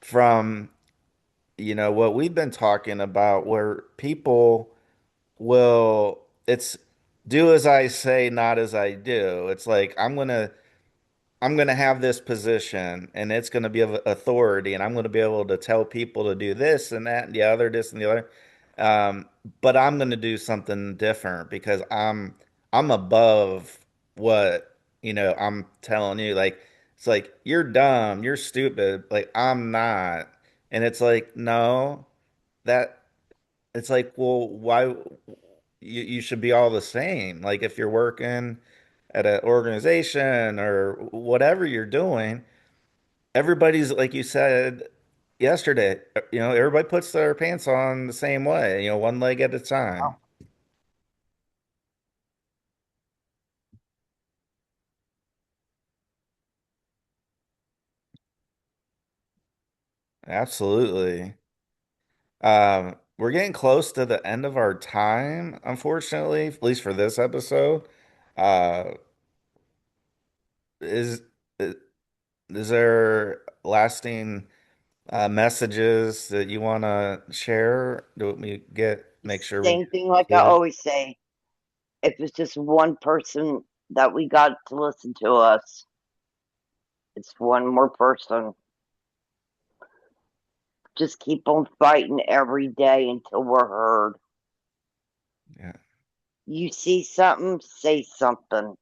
from, what we've been talking about, where people will, it's do as I say, not as I do. It's like I'm gonna have this position and it's gonna be of authority and I'm gonna be able to tell people to do this and that and the other, this and the other. Um, but I'm gonna do something different because I'm above what, I'm telling you. Like it's like you're dumb, you're stupid, like I'm not. And it's like, no, that it's like, well, why you should be all the same. Like if you're working at an organization or whatever you're doing, everybody's like you said yesterday, everybody puts their pants on the same way, one leg at a time. Absolutely. We're getting close to the end of our time, unfortunately, at least for this episode. Uh, is is there lasting messages that you want to share? Do we make sure we Same thing like I get it? always say. If it's just one person that we got to listen to us, it's one more person. Just keep on fighting every day until we're heard. Yeah. You see something, say something.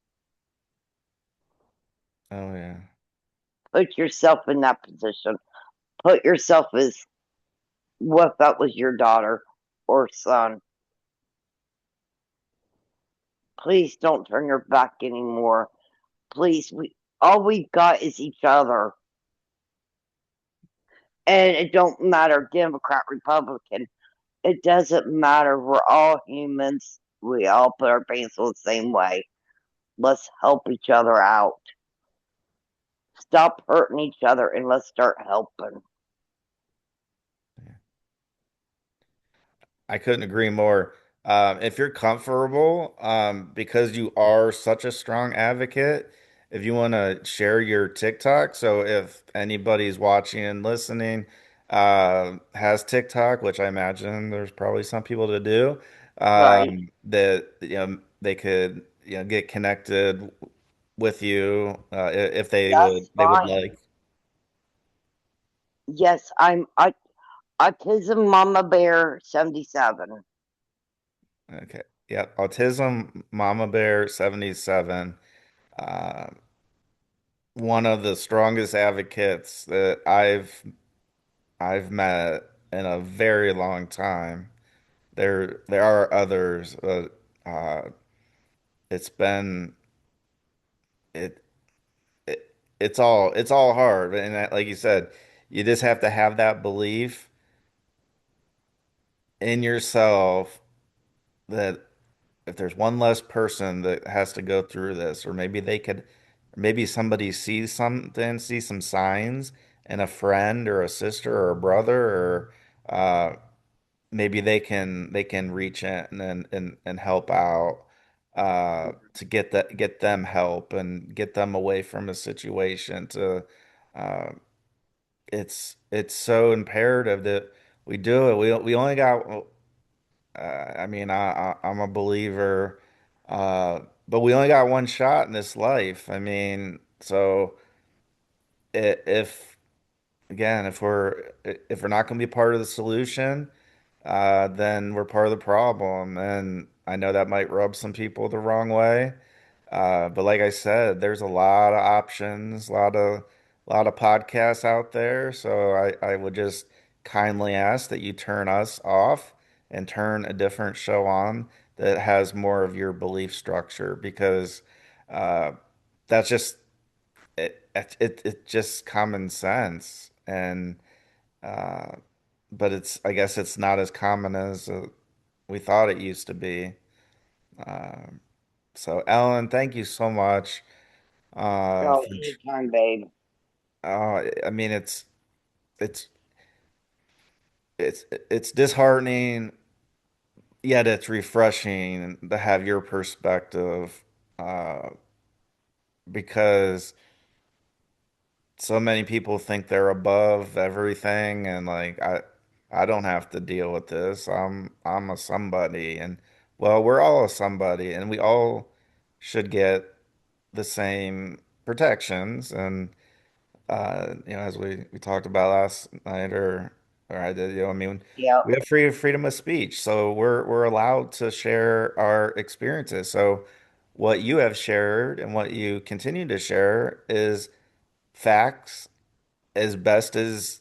Oh yeah. Put yourself in that position. Put yourself as what that was your daughter or son. Please don't turn your back anymore. Please, we all we've got is each other. And it don't matter Democrat, Republican. It doesn't matter. We're all humans. We all put our pants on the same way. Let's help each other out. Stop hurting each other and let's start helping. I couldn't agree more. If you're comfortable, because you are such a strong advocate, if you want to share your TikTok, so if anybody's watching and listening, has TikTok, which I imagine there's probably some people that do, Right. that they could get connected with you, if That's they would fine. like. Yes, Autism Mama Bear 77. Okay, yeah, Autism Mama Bear 77. Uh, One of the strongest advocates that I've met in a very long time. There are others, but it's been it, it's all hard, and like you said, you just have to have that belief in yourself that if there's one less person that has to go through this, or maybe somebody sees something, sees some signs in a friend or a sister or a brother, or maybe they can reach in and help out, to get them help and get them away from a situation. Uh, it's so imperative that we do it. We only got. I mean, I'm a believer, but we only got one shot in this life. I mean, so if again, if we're not going to be part of the solution, then we're part of the problem. And I know that might rub some people the wrong way. But like I said, there's a lot of options, a lot of podcasts out there. So I would just kindly ask that you turn us off and turn a different show on that has more of your belief structure because uh, that's just it's just common sense. And uh, but it's I guess it's not as common as we thought it used to be. Um, so Ellen, thank you so much. Oh, For anytime, babe. I mean it's it's disheartening, yet it's refreshing to have your perspective, uh, because so many people think they're above everything, and like I don't have to deal with this. I'm a somebody, and well, we're all a somebody, and we all should get the same protections and as we talked about last night, or I did, I mean, Yep. we have freedom of speech, so we're allowed to share our experiences. So what you have shared and what you continue to share is facts as best as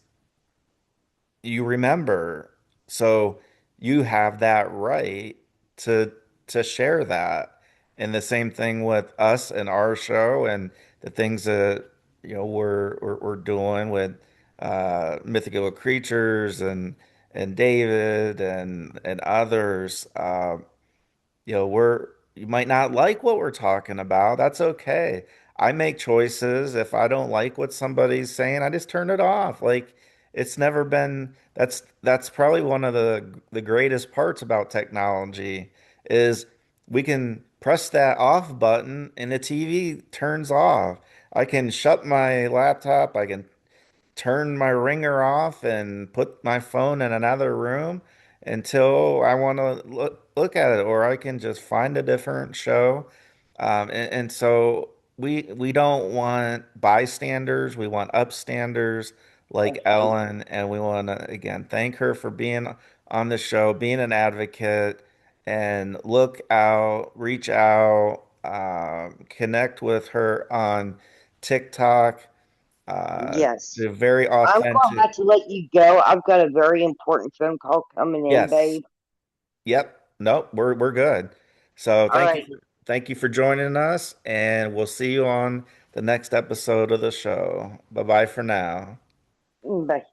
you remember. So you have that right to share that. And the same thing with us and our show and the things that we're doing with mythical creatures and David and others. You might not like what we're talking about. That's okay. I make choices. If I don't like what somebody's saying, I just turn it off. Like it's never been that's probably one of the greatest parts about technology is we can press that off button and the TV turns off. I can shut my laptop, I can turn my ringer off and put my phone in another room until I want to look at it, or I can just find a different show. And so we don't want bystanders, we want upstanders like That's right. Ellen, and we want to again thank her for being on the show, being an advocate, and look out, reach out, connect with her on TikTok. Yes. They're very I'm going to authentic. have to let you go. I've got a very important phone call coming in, Yes. babe. Yep. Nope. We're good. So All right. thank you for joining us, and we'll see you on the next episode of the show. Bye bye for now. Bye.